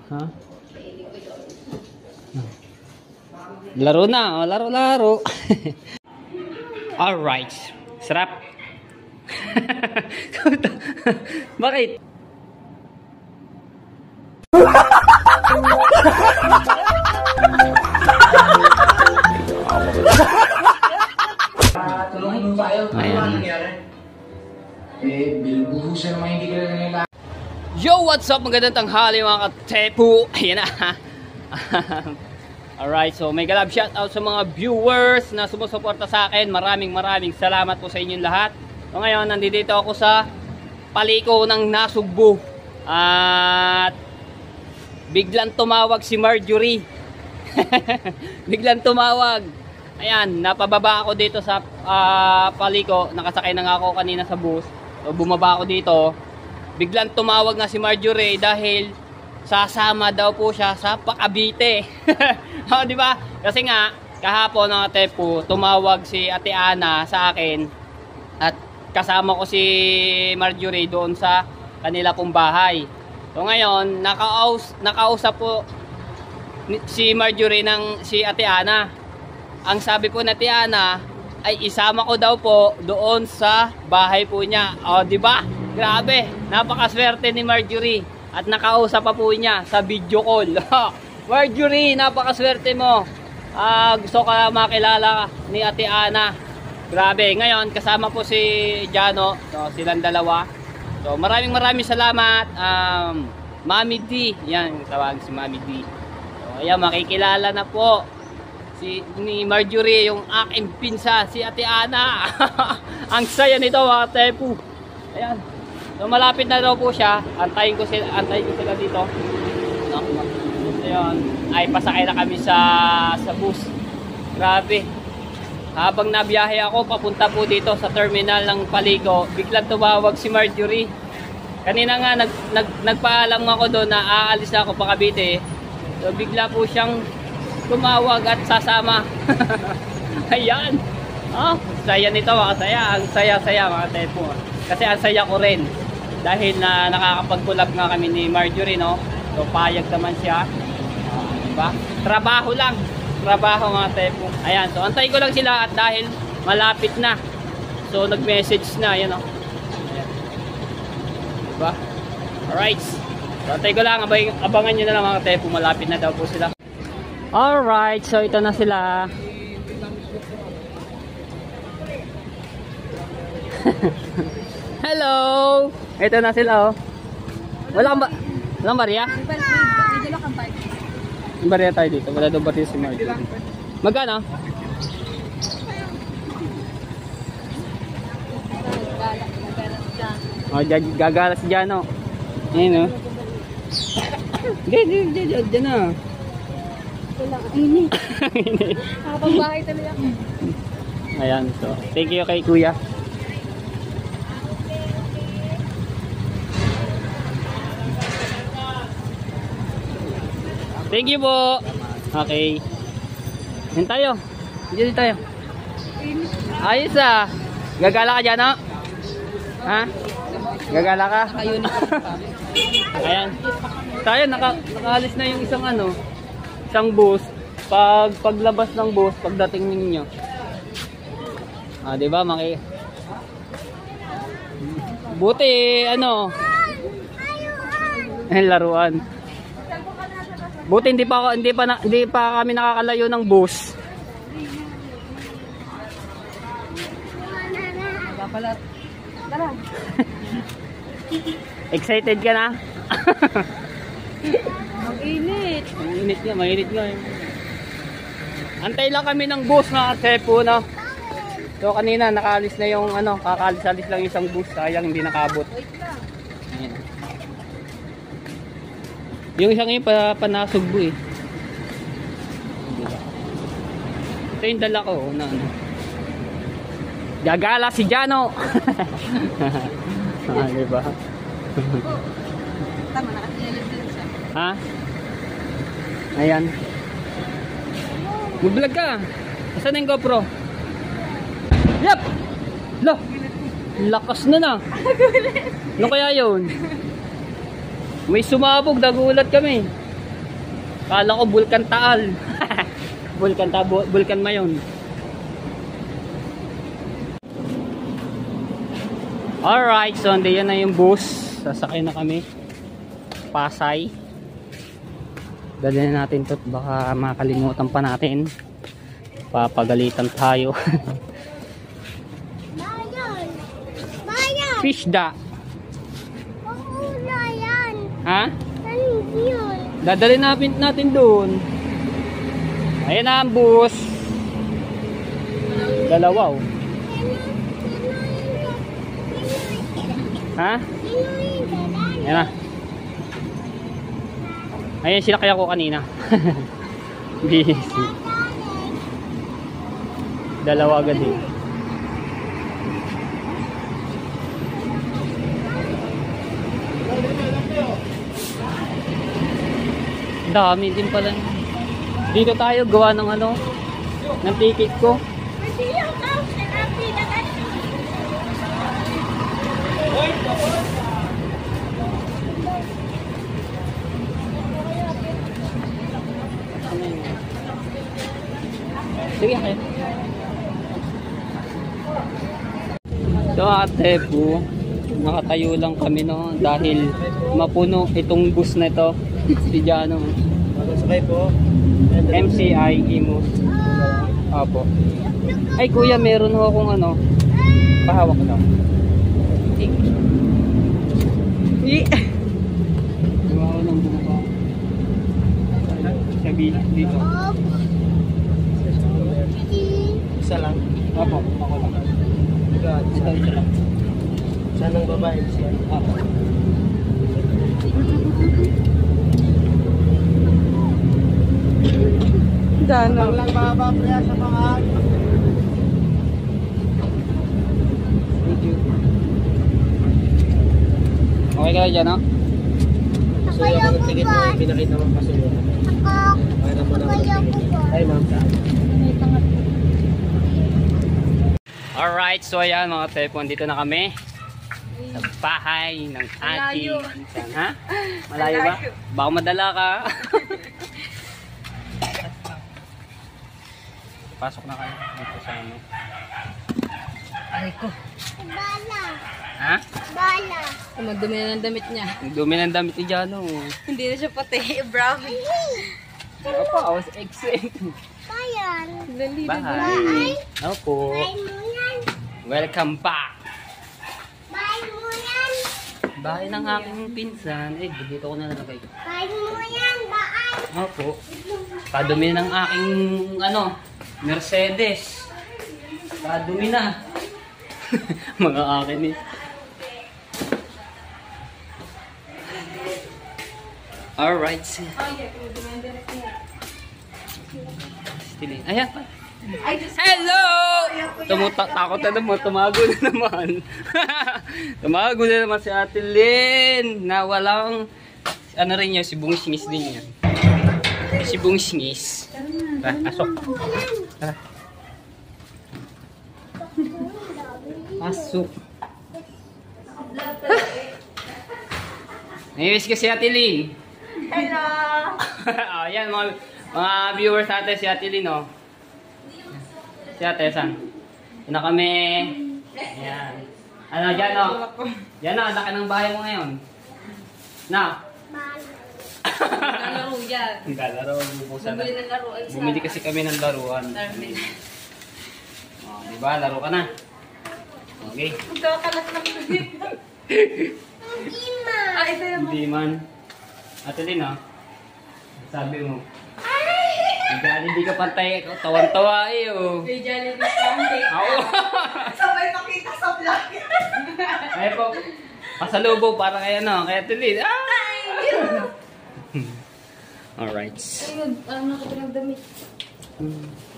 Ha? Laro na, oh, laro. Alright. Sarap. Bakit? Tulungan mo tayo. Ayan. Bilbuhusan naman hindi ka nila. Yo, what's up? Magandang tanghali mga katepu. Ayan na. Alright, so mega love shout out sa mga viewers na sumusuporta sa akin. Maraming salamat po sa inyong lahat. So ngayon, nandito ako sa paliko ng Nasugbu. At biglang tumawag si Marjorie. Biglang tumawag. Ayan, napababa ako dito sa paliko. Nakasakay na nga ako kanina sa bus. So bumaba ako dito. Biglang tumawag na si Marjorie dahil sasama daw po siya sa Cavite. Oh, di ba? Kasi nga kahapon ng Tepu, tumawag si Ate Ana sa akin at kasama ko si Marjorie doon sa kanila pong bahay. So ngayon, nakausap po si Marjorie ng si Ate Ana. Ang sabi po na Ate Ana ay isama ko daw po doon sa bahay po niya. O, di ba? Grabe, napakaswerte ni Marjorie. At nakausap pa po niya sa video call. Marjorie, napakaswerte mo. Gusto ka makilala ni Ate Ana. Grabe, ngayon kasama po si Jano. So, silang dalawa. So, maraming salamat. Mami D. Yan, tawag si Mami D. So, ayan, makikilala na po ni Marjorie, yung aking pinsa, si Ate Ana. Ang saya nito mga tepu. Ayan. So malapit na daw po siya. Antayin ko sila dito. So, yun. Ay pasakay na kami sa bus. Grabe. Habang nabiyahe ako papunta po dito sa terminal ng Paliko, biglang tumawag si Marjorie. Kanina nga nagpaalam ako doon na aalis na ako pa Cavite. So bigla po siyang tumawag at sasama. Ayan. Oh, saya nito mga saya. Ang saya-saya mga tepo. Kasi ang saya ko rin. Dahil na nakakapag-collab nga kami ni Marjorie, no? So payag naman siya. Diba? Trabaho lang. Trabaho mga tepo. Ayan. So antay ko lang sila at dahil malapit na. So nag-message na. Ayan, no? Ayan. Diba? Alright. So antay ko lang. Abangan nyo na lang mga tepo. Malapit na daw po sila. Alright, so ito na sila. Hello! Ito na sila, oh. Walang barya? May barya tayo dito. Wala daw barya si Marjorie. Magkano? Oh, gagala si Jano. Ayun, oh. Diyan na. Wala, init. Habang bahay talaga. Ayan, so thank you kay Kuya. Thank you po. Okay. Yan tayo. Diyan tayo. Ayos ah. Gagala ka dyan, no? Ha? Gagala ka? Ayan. Tayo, nakaalis na yung isang bus. Paglabas ng bus, pagdating ninyo. Di ba, buti, laruan. Buti hindi pa kami nakakalayo ng bus. Excited ka na? Mag-init. Mainit nga. Antay lang kami ng bus mga tepo, no? So kanina nakaalis na yung kakaalis-alis lang isang bus, sayang hindi nakabot. Ayan. Yung isang yun panasugbo eh. Ito yung dala ko na gagala si Jano. Diba? Tama, nakatililid siya. Ha? Ayan. Mag-vlog ka. Asan yung GoPro? Yep! Lakas na. Ano kaya yun? May sumabog, nagulat kami. Kala ko Bulkan Taal. Bulkan Mayon. Alright, so yan na yung bus. Sasakay na kami. Pasay. Dalhin natin to, baka makalimutan pa natin. Papagalitan tayo. Bayan! Bayan! Fishda. Paula yan! Ha? Saan yun? Dadalhin natin doon. Ayan na ang bus. Dalawa oh. Ha? Ayan na. Ayan sila kaya ko kanina. Busy. Dalawa agad eh. Dami din pala. Dito tayo gawa ng ano, ng ticket ko. Sige kayo. So ate po, nakatayo lang kami no dahil mapuno itong bus na ito. Si Jano. Sakay po. MCI Imus. Opo. Ay kuya, meron ho akong ano. Pahawak lang. Gawa ng buka. Sabi dito. Isa lang. Opo, ako lang. Ito isa lang. Saan ang babae siya? Opo. Dano. Lang baba priya sa mga. Thank you. Okay ka dyan, no? So yung ticket mo, pinakita mo pasuyo. Para mo na ay ma'am. Alright, so ayan mga tepon, dito na kami sa bahay ng ating pinsan. Ha? Malayo ba? Baka madala ka. Pasok na kayo dito sa ano. Aray ko. Bala. Ha? Bala. Madumi na ng damit niya. Ang dumi ng damit ni Jano. Hindi na siya pati. Brown. Ano pa? I was excited. Bayan. Bye. Opo. Bayan mo yan. Welcome back. Bayan mo yan. Bahay ng aking pinsan. Eh, dito ko na nalagay. Bayan mo yan. Baan. Opo. Padumi ng aking ano, Mercedes. Padumi na. Mga akin eh. Alright. Ayan pa. Hello! Takot na naman. Tumago na naman. Tumago na naman si Ate Lynn. Na walang, ano rin yun, si Bungsingis din yan. Si Bungsingis. Tara, asok. Tara. Pasok. Naiwis ka si Ate Lynn. Hello! Oh, yan mga viewers natin si Ate Lynn, oh. Si Ate, saan? Yun na kami. Ayan. Ano, dyan, oh. Dyan, oh. Laki ng bahay mo ngayon. Na. Nalaro yan. Lalaro, bubusan na. Bumili ng laruan sa... Bumili kasi kami ng laruan. Darwin. Oh, diba? Laro ka na. Okay. Ito ka lang dito. Ima. Ah, ito yung... Hindi man. Ate Lynn, oh. Sabi mo. Hindi ka pantay. Tawan-tawa eh, oh. May Jollibee pancake. Ako. Sabay pakita sa vlog. Ay po. Pasalubong para kay ano, kay Ate Lynn. Ah! Alright. Ayun, ano ko pinagdamit.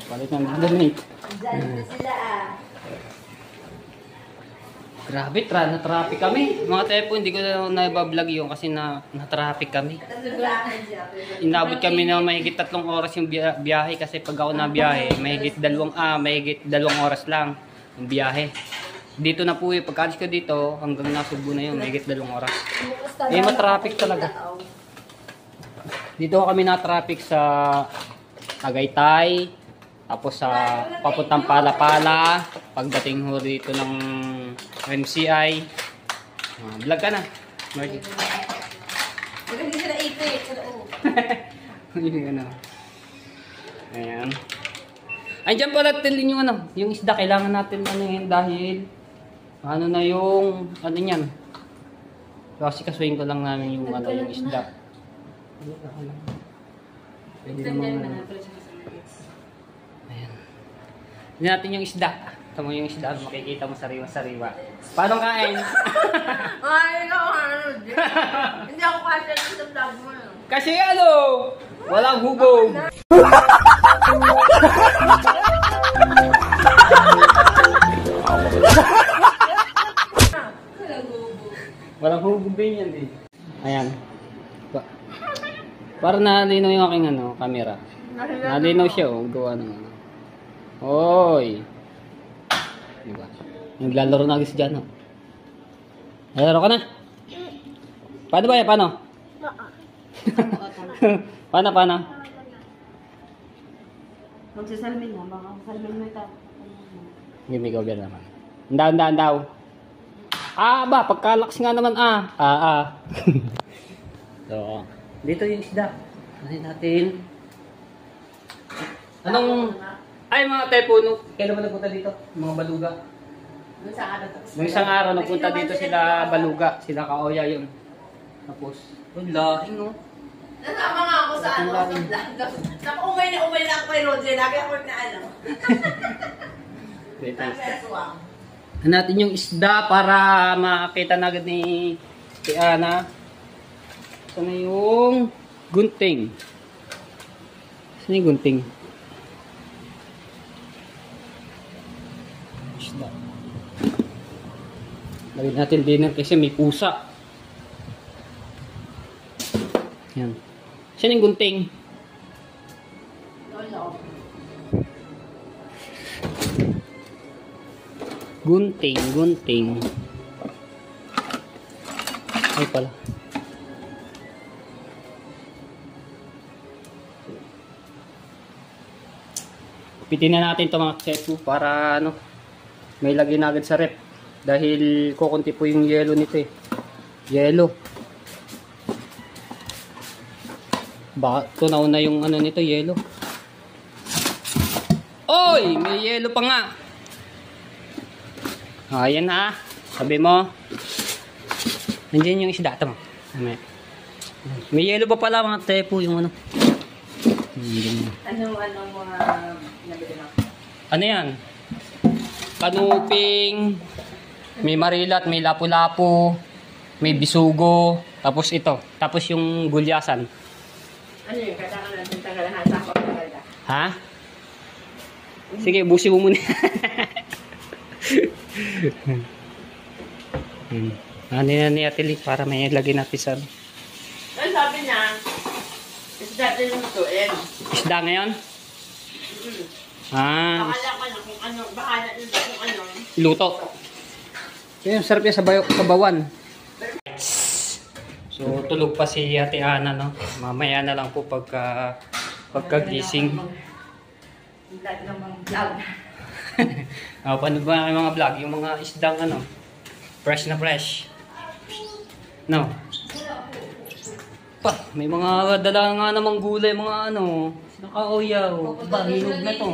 Palit ng damit. Jollibee sila ah. Grabe, na-traffic kami. Mga tepo, hindi ko na-vlog yun kasi na-traffic kami. Inabot kami na mahigit 3 oras yung biyahe kasi pag ako na-biyahe, mahigit 2 oras lang yung biyahe. Dito na po yung pagkaalis ko dito, hanggang nasubo na yun, mahigit 2 oras. Eh, matraffic talaga. Dito kami na traffic sa Tagaytay. Tapos sa papuntang Palapala. Pagdating ho dito ng MCI. Vlog ka na. Margie. Hindi sila ipit. Hindi ka na. Ayan. Ay, dyan pala tilin yung ano. Yung isda. Kailangan natin ano yun dahil ano na yung ano yan. Kasi kasuhin ko lang namin yung ano yung isda. Pwede naman. Ayan. Hindi natin yung isda. Ito mo yung isda. Makikita mo sariwa-sariwa. Paano kain? Ay, ikaw ano. Hindi ako kasi sa vlog mo. Kasi ano? Walang hugog. Walang hugog din yan din. Ayan. Para nalinaw yung aking ano, camera. Nalinaw siya oh. Gawa ng ano. Oy. Diba? Naglalaro na agad dyan oh. Naglalaro ka na? Paano ba yan? Paano? Paano? Magsasalmin na. Baka salmin mo ito. Give go beer naman. Daw. Ba, pagkalaks nga naman So, dito yung isda. Ano natin? Anong... Ay, mga tepo, kailan ba nagpunta dito? Mga baluga. Nung isang araw, nagpunta dito sila baluga. Sila Kaoya yun. Tapos, lahing no? Nasama nga ako sa ano, sa vlog. Umay na ako kay Rodri. Lagi ako na ano. Hanapin natin yung isda para makita na agad ni Ana. Sana yung gunting. Sana yung gunting. Isda. Lagyan natin din kasi may pusa. Yan. Sana yung gunting. Gunting. Ay pala. Pitin na natin ito mga chefu para ano, may lagyan na agad sa rep. Dahil kukunti po yung yelo nito eh. Yelo. Baka tunaw na yung ano nito, yelo. Oy! May yelo pa nga. Ayan na. Sabi mo. Nandiyan yung isda. Ito mo. May yelo pa pala mga tepo yung ano. Anong mga nabili mo? Ano yan? Kanuping. May marilat, may lapu-lapu. May bisugo. Tapos ito. Tapos yung gulyasan. Ano yung katakan natin tagalahata ko? Ha? Sige, busi mo muna. Ano na ni Ate Lee para may lagay natin sa... Ano sabi niya? Isda din lutuin. Isda ngayon? Bakala ka na kung ano, bakala nila kung ano. Luto. Yung sarap yan sa bawan. So, tulog pa si Ate Ana, no? Mamaya na lang po pagkagising. Vlog ng mga vlog. Paano ba ang mga vlog? Yung mga isdang ano? Fresh na fresh. No? Pa, may mga dala nga namang gulay, mga ano. Sinakaoyaw. Pahinog na to.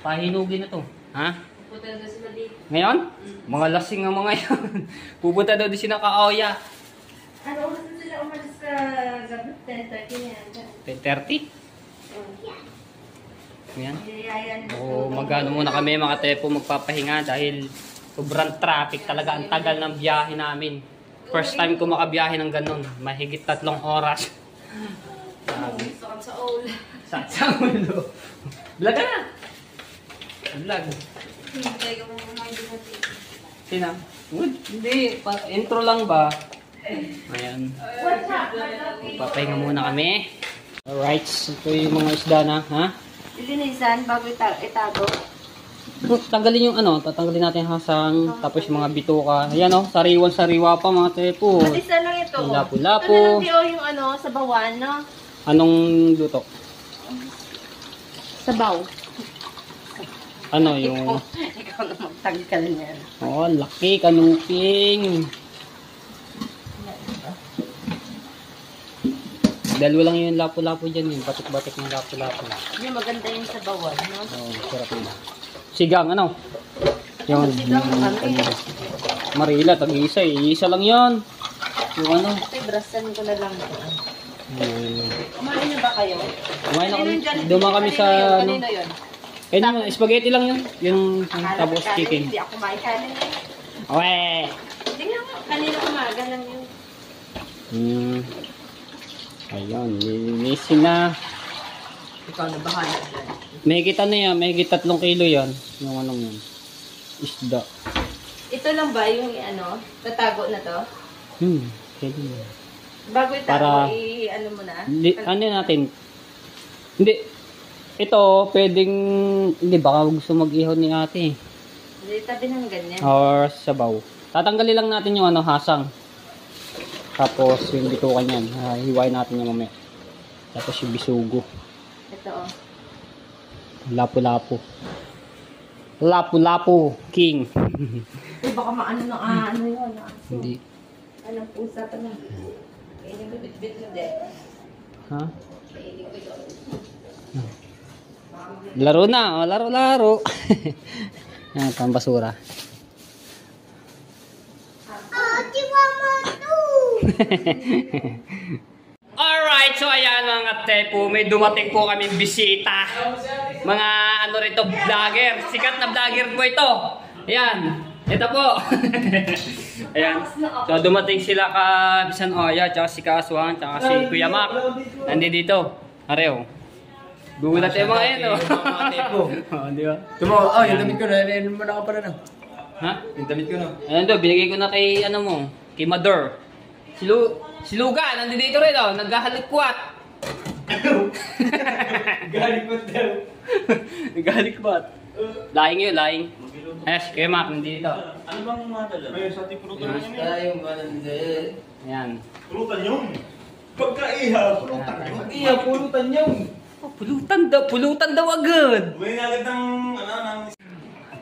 Pahinugin na to. Ha? Pupunta na sila dito. Ngayon? Mga lasing ang mga yan. Pupunta daw din sinakaoya. Ano oras na sila umalis sa gabi? 10:30 yan. 10:30? Ayan. Yayan. O magano muna kami mga tepo magpapahinga dahil sobrang traffic talaga. Ang tagal ng biyahe namin. First time ko makabiyahe ng ganun. Mahigit 3 oras. Sabi. Gusto sa all. Sa ulo. Vlog ka na. Vlog. Hindi ka mo kumain din natin. Sina? Hindi. Intro lang ba? Ayan. What's up? Magpapahinga muna kami. Alright. Ito yung mga isda na. Ha? Lilinisan bago itago. Tanggalin yung ano, tatanggalin natin yung hasang, tapos yung mga bituka. Ayan o, sariwan-sariwa pa mga tepo. At isa lang ito. Yung lapu-lapu. Ito na lang yung ano, sa bawan, no? Anong luto? Sabaw. Ano yung... Ikaw na magtanggal niyan. Oh, laki kanuping. Dalawa lang yung lapu-lapo dyan yun. Batik-batik ng lapu-lapo. Yung maganda yung sabawan, no? Oo, sarap yun. Sigang, ano? Yung... Marila, tag-isa eh. Isa lang yun. Yung ano? Ito, brasan ko na lang. Hmm. Kumain na ba kayo? Kumain na kami. Kanino dyan? Dumaan kami sa... Kanino yun? Ano, Kanino yun? eh, naman, spaghetti lang yun. Yung Akala tapos ko kanin, chicken. Hindi ako kumain kanin. Weh! Hindi nga, kanina umaga lang yun. Ayun, linisin na. Ikaw na bahala dyan. May kita na yan, may 3 kilo yan. Yung anong yun. Isda. Ito lang ba yung ano, tatago na to? Pwede mo. Bago itago, Para- ano mo na? Ano natin? Hindi. Ito, pwedeng... Hindi, baka gusto mag-ihaw ni ate. Hindi, tabi ng ganyan. Or sabaw. Tatanggalin lang natin yung ano, hasang. Tapos yung bitukan yan. Hiwain natin yung mamaya. Tapos yung bisugo. Ito oh. Lapu-lapu. Lapu-lapu king. Uy, baka maano na, ano yun, Hindi. Anong pusa pa na? Kainin ko bit-bit mo din. Ha? Laro na. Oh, laro-laro. Yan, pambasura. Ate Mama to. Alright, so ayan mga tepo, may dumating po kaming bisita. Mga ano rito, vlogger. Sikat na vlogger po ito. Ayan, ito po. Ayan, so dumating sila ka Bisan Oya, tsaka si Kaswang, tsaka si Kuya Mac. Nandito dito. Areo. Gulat yung mga yan, oh. Mga tepo. Oh, di ba? Tumo, yung damit ko na. Ano mo na ka pala na? Ha? Yung damit ko na. Ayan to, binigay ko na kay, ano mo, kay Mador. Si Luga, nandito rin, oh. Naghahalikwat. Galikot daw. Naghahalikwat. Laing yun, laing. Ayan, si Kuya Mac, nandito. Ano bang madala? Ay, sa ating pulutan Mas yun. tayo manandel. Ayan. Pulutan yun. Pagkaiha, pulutan yun. Iya, pulutan yun. Oh, pulutan daw agad. May agad ng, ng...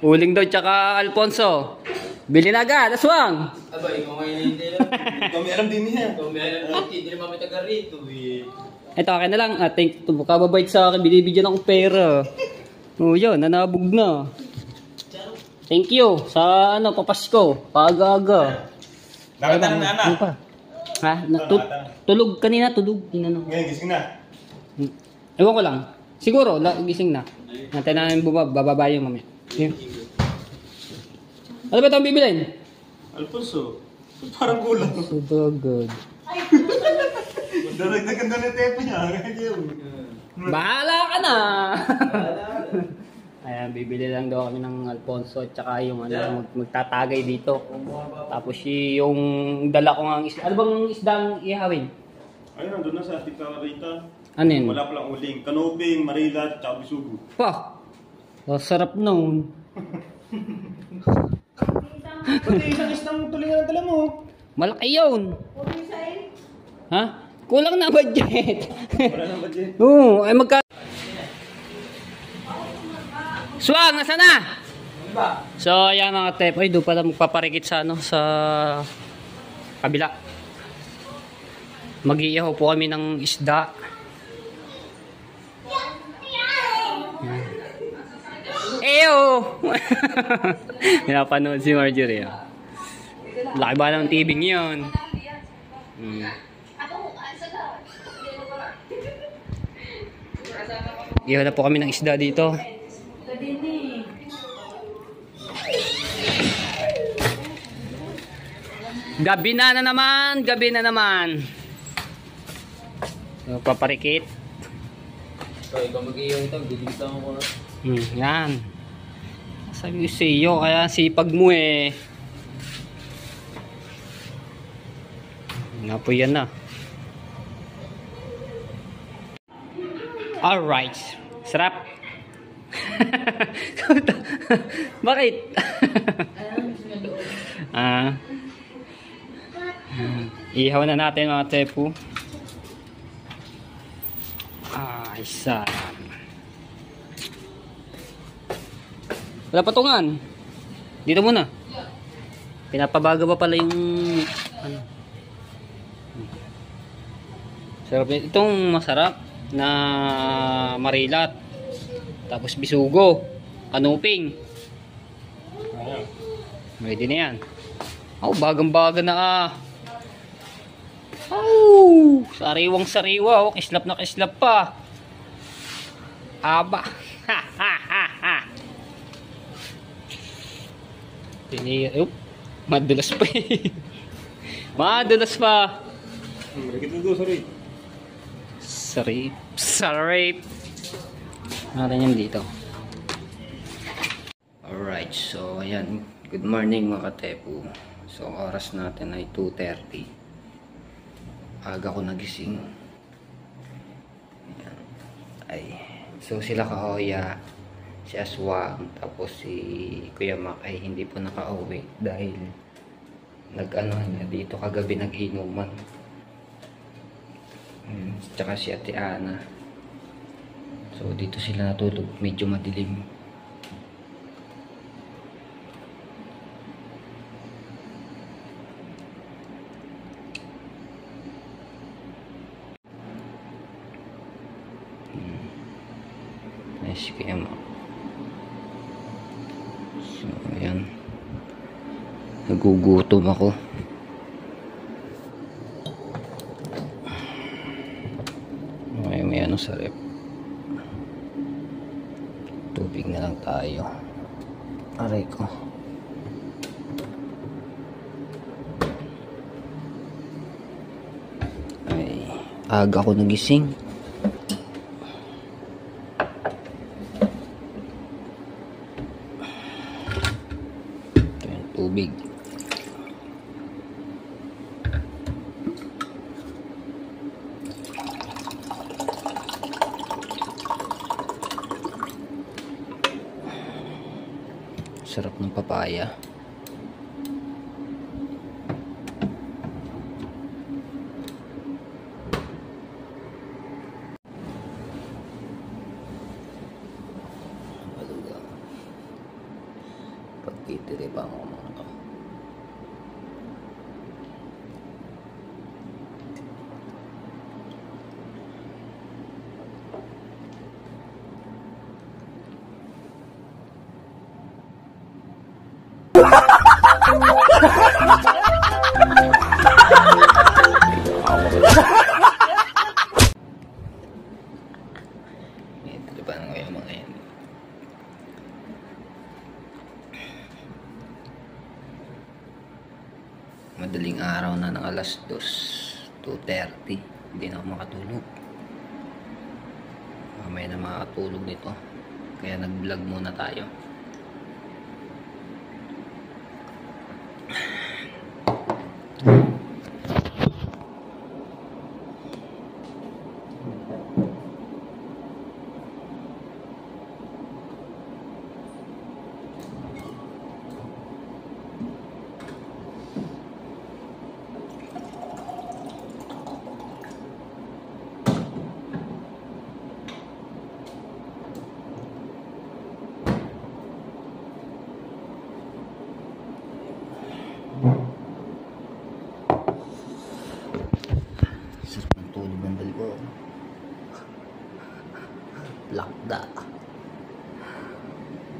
Uling daw, tsaka Alfonso. Bili na agad, aswang. Aba, ikaw ngayon hindi lang. Kami alam din niya. Ikaw may alam natin, hindi naman may taga rito eh. Ito, akin na lang. Thank you. Kababait sa akin. Binibigyan akong pera. Oh, yun. Nanabog na. Thank you. Sa ano, papasko. Paaga-aga. Nakita na Ano pa? Ha? Tulog. Kanina tulog. Tinanong. Ngayon, gising na. Ewan ko lang. Siguro, gising na. Natin namin bababa yung mamaya. Yun. Ano ba itong bibilin? Alfonso, parang kulang. Super good. Daragdagan na na tepo niya. Bahala ka na! Ayan, bibili lang daw kami ng Alfonso at saka yung ano, magtatagay dito. Tapos yung dala ko ng isda. Ano bang isdang ihawin? Ayun, nandun na sa ating kamarita. Ano yun? Wala palang uling. Kanobing, marila, tsaka bisugo. Pa! Sarap nun. Pati isang isang tulingan ang dala mo. Malaki yun. Ha? Kulang na budget. Wala nang budget. Oo, ay magka... Swang, nasa na? So, ayan mga tep. Ay, doon pala magpaparikit sa ano, sa kabila. Mag-iihaw po kami ng isda. Eyo! Pinapanood si Marjorie. Oh. Laki ba ng TV yun? Ihaw na po kami ng isda dito. Gabi na naman, gabi na naman. So, paparikit. So, ikaw mag-iyaw ito, bibilisan ko na. Yan. Sabi ko sa iyo, kaya sipag mo eh. Nga po yan na. Alright. Sarap. Bakit? Ihaw na natin mga tepu. Isa. Wala patungan. Dito muna. Pinapabaga pa pala yung ano. Sarap yun. Itong masarap na marilat. Tapos bisugo. Kanuping. Ready na yan. Oh, bagang-baga na ah. Oh, sariwang-sariwa. Oh, kislap na kislap pa. Aba. Ha ha ha ha. Madulas pa eh. Madulas pa. Malagit na doon, sorry. Sarip. Natin yan dito. Alright, so ayan. Good morning mga katepo. So oras natin ay 2:30. Aga ko nagising. Ayan. Ay. So sila Kahoya, si Aswang, tapos si Kuya Mac ay hindi po nakauwi dahil nag-ano niya dito kagabi nag-inuman. Tsaka si Ate Ana. So dito sila natulog, medyo madilim. Nice Kuya Mac. So ayan, nagugutom ako. May ano sa rep. Tubig na lang tayo. Aray ko. Ay, aga ko nagising. Ito yung tubig. Sarap ng papaya. Pagtitiri pa ako mga to. Ito pa nga yung mga yan. Madaling araw na ng alas 2:30. Hindi na ako makatulog. Mamaya na makatulog nito. Kaya nag-vlog muna tayo. Sarap ng tulog ng dali ko. Lakda.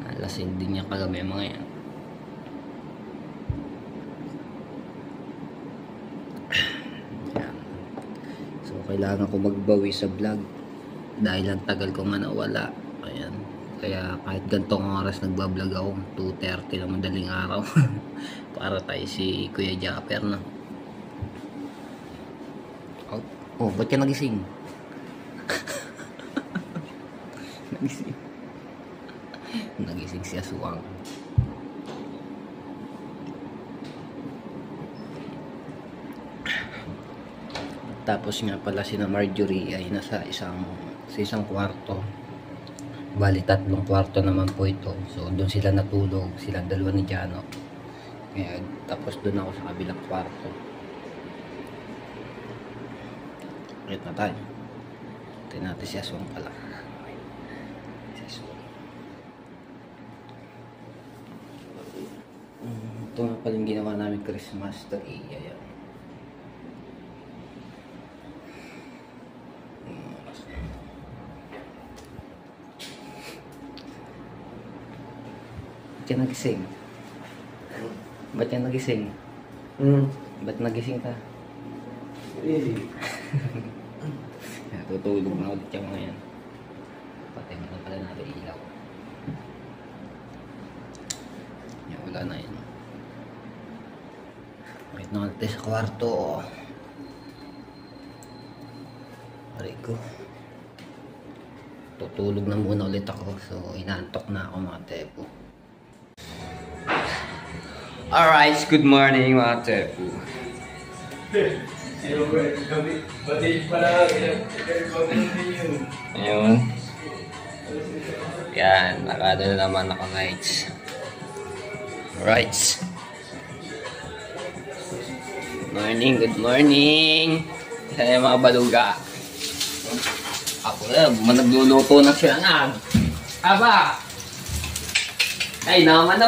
Nalasing din niya kagabi mga yan. Yan. So kailangan ko magbawi sa vlog dahil ang tagal ko nga nawala. Ayan. Kaya kahit gantong oras nagbablog ako, 2:30 ng madaling araw. Para tayo si Kuya Japper na. Oh, ba't ka nagising? Nagising. Nagising si Aswang. Tapos nga pala si Marjorie ay nasa isang kwarto. Bali 3 kwarto naman po ito. So doon sila natulog, silang dalawa ni Jano. Kaya tapos doon ako sa kabilang kwarto. Ulit na tayo. Tingnan natin si Aswang pala. Si Aswang. Ito nga pala yung ginawa namin Christmas tree. Ayan. Ba't ka nagising? Ba't ka nagising? Ba't nagising ka? Tutulog na ulit yung mga yan. Patay na pala natin ilaw. Yan, wala na yun. Wait na natin sa kwarto. Aray ko. Tutulog na muna ulit ako. So, inaantok na ako mga tepo. Alright, good morning mga tepo. Ayun. Yan, nakada na naman ako lights. Alright. Good morning. Isa yung mga baluga. Ako na, nagluluto ng silangan. Aba! Ay, naman.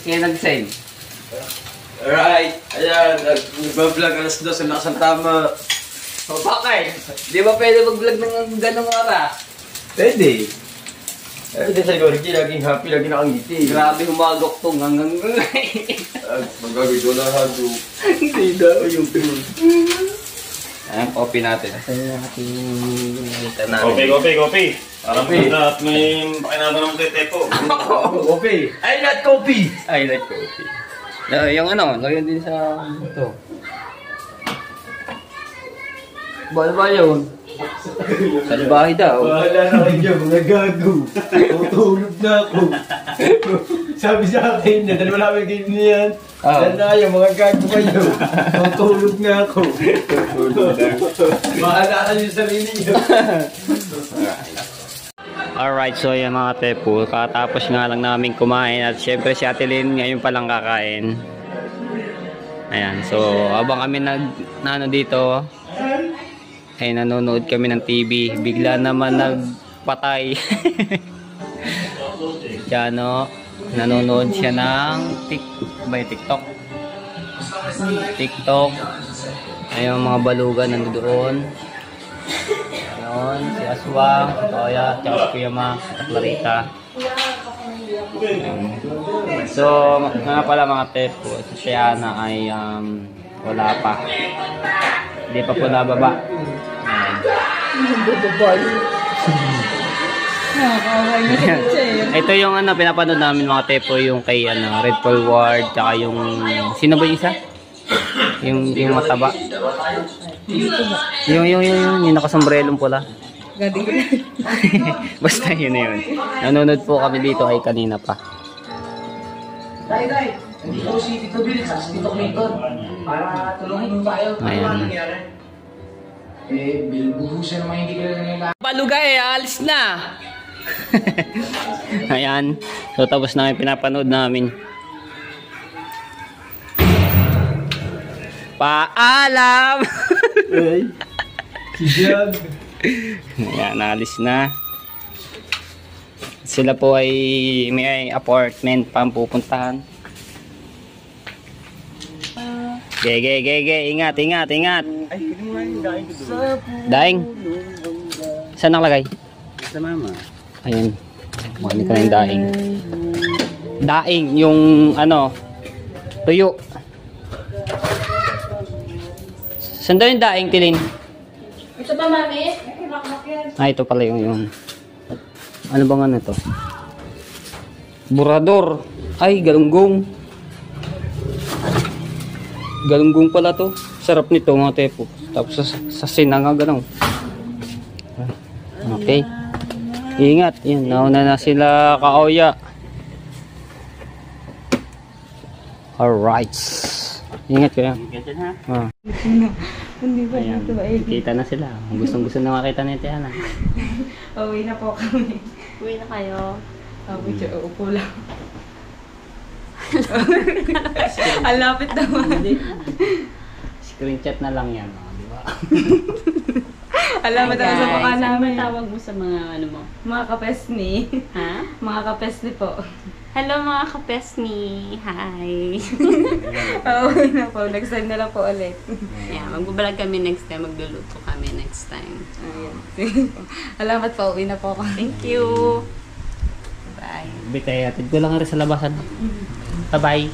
Kaya nag-send. Alright, ayan, nag-vlog alas 2 na kasang tama. O bakit? Di ba pwede mag-vlog ng ganong oras? Pwede. Pwede sa Gorgie, laging happy, laging nakangiti. Grabe humagok tong hanggang Magagawin ko lang hado. hindi daw yung true. Ayan, coffee natin. Ayan natin. Kopi. Parang na at may pakinaba naman tayo tepo. Kopi. I like coffee. Yung ano, lagyan din sa ito. Ba yun? Salbahe daw. Wala na kayo, mga gago. Tutulog na ako. Sabi sa akin, nadal wala namin kayo niyan. Dahil na kayo, mga gago kayo. Tutulog na ako. Maalala niyo sa sarili niyo. Alright, so yan mga tepo, katapos nga lang namin kumain at syempre si Ate Lynn ngayon palang kakain. Ayan, so habang kami nano dito ay nanonood kami ng TV, bigla naman nagpatay. Kaya no, nanonood siya ng TikTok. Ayun mga balugan nandoon. Ayun, si Aswang, Toya, tsaka si Kuya Ma, at Clarita. So, nga pala mga tepo, si Shiana ay wala pa. Hindi pa po nababa. Ito yung pinapanood namin mga tepo, yung kay Red Forward, tsaka yung, sino ba yung isa? Yung mataba. Yung nakasombrelong pula. Basta yun na yun. Nanonood po kami dito ay kanina pa. Dito si Tito Bill, sa Tito Clayton. Para tulungin mo tayo. Ayan. Bill, buhusan naman hindi ka lang Palugay, alis na! Ayan. So tapos na yung pinapanood namin. Paalam! Si Jog. Ayan, naalis na. Sila po ay may apartment pang pupuntahan. Ge. Ingat. Ay, pwede mo nga yung daing ko doon. Daing? Saan nakalagay? Sa mama. Ayun. Mali ka na yung daing. Daing, yung tuyo. Saan daw yung daing, Tilin? Ito ba, mami? Ito pala yung. Ano ba nga ito? Burador. Ay, galunggong. Galunggong pala to. Sarap nito mga tepo. Tapos sa sinanga ganun. Okay. Ingat. Yan, nauna na sila kaoya. Alright. Ingat kayo. Hindi ba Ayan. dito ba? Kita na sila. Gustong-gusto na makita ni Tiana. Uwi na po kami. Uwi na kayo. Sabi siya, upo lang. Ang lapit naman. Screenshot na lang yan, di ba? Alam mo naman sa mukha namin. Tawag mo sa mga ano mo. Mga kapesni. Ha? Mga kapesni po. Hello mga kapesni. Hi. Pauwi na po. Next time na lang po ulit. Yeah, magbabalag kami next time. Magluluto kami next time. Ayan. Alamat po. Uwi na po ako. Thank you. Bye. Bitay, atid ko lang rin sa labasan. Bye-bye.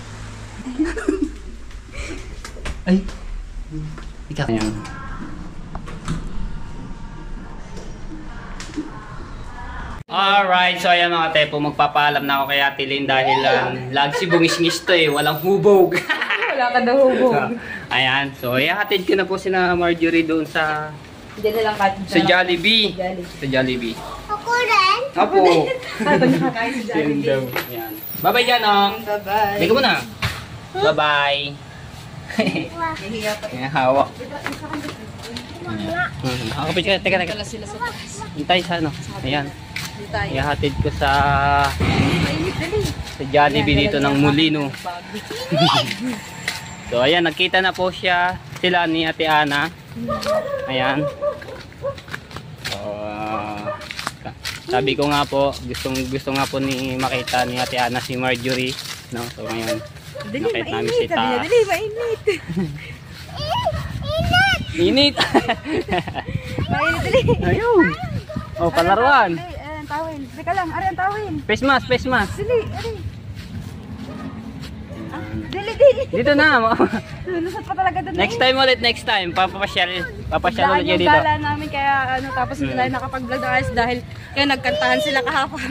Ay. Ikaw yan. Alright, so ayan mga tepo, magpapaalam na ako kay Ate Lynn dahil lagi bungis-ngis to eh, walang hubog. Wala ka daw hubog. Ayan, so ihatid ko na po sina Marjorie doon sa Diyan na lang kahit sa Jollibee. Jollibee. Sa Jollibee. Ako rin. Apo. Habang nakakain sa Jollibee. Ayan. Bye-bye dyan, oh. Bye-bye. Bigyan mo na. Bye-bye. Nahiya pa. Ayan, hawak. Nakakapit ka. Teka. Wala sila sa taas. Hintay sa ano. Ayan. Tayo. Ihatid ko sa Jollibee dito ng Molino. So ayan, nagkita na po sila ni Ate Ana. Ayan. So, sabi ko nga po, gusto nga po ni makita ni Ate Ana si Marjorie, no? So ngayon, nakita namin si Ta. Dali, mainit. Init. Mainit, dali. Ayun. Oh, palaruan. Ay, ang tawin. Teka lang, ari ang tawin. Face mask. Dali, ari. Dali. Dito na. Lusot pa talaga doon. Next time. Papasyal ulit kayo Yung dito. gala namin kaya tapos hindi tayo nakapag-vlog na ayos dahil kaya nagkantahan sila kahapon.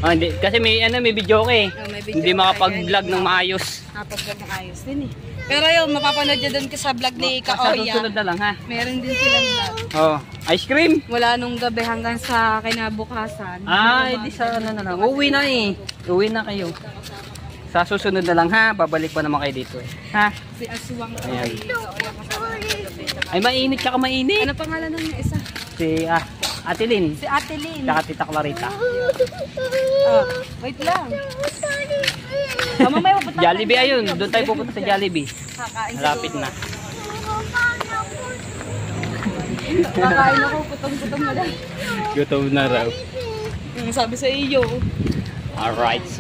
Oh, hindi. Kasi may video ko eh. Oh, may video Hindi ka, makapag-vlog kaya ng maayos. Nakapag-vlog ng ayos din eh. Pero yun, mapapanood nyo doon sa vlog ni Sa Kaoya. susunod na lang ha. Meron din silang vlog. Oh, ice cream. Mula nung gabi hanggang sa kinabukasan. Hindi sa ano na lang. Uwi na eh. Uwi na kayo. Sa susunod na lang ha. Babalik pa naman kayo dito eh. Ha? Si Aswang Ayan. kay Kaoya kasama namin. Ay mainit tsaka mainit. Ano pangalan ng isa? Si Ate Lynn. Si Ate Lynn. Tsaka Tita Clarita. Wait lang. Mamaya pupunta Jollibee ayun. Doon tayo pupunta sa Jollibee. Kakain Malapit na. Kakain ako, putong-putong na lang. Gutom na raw. Sabi sa iyo. Alright.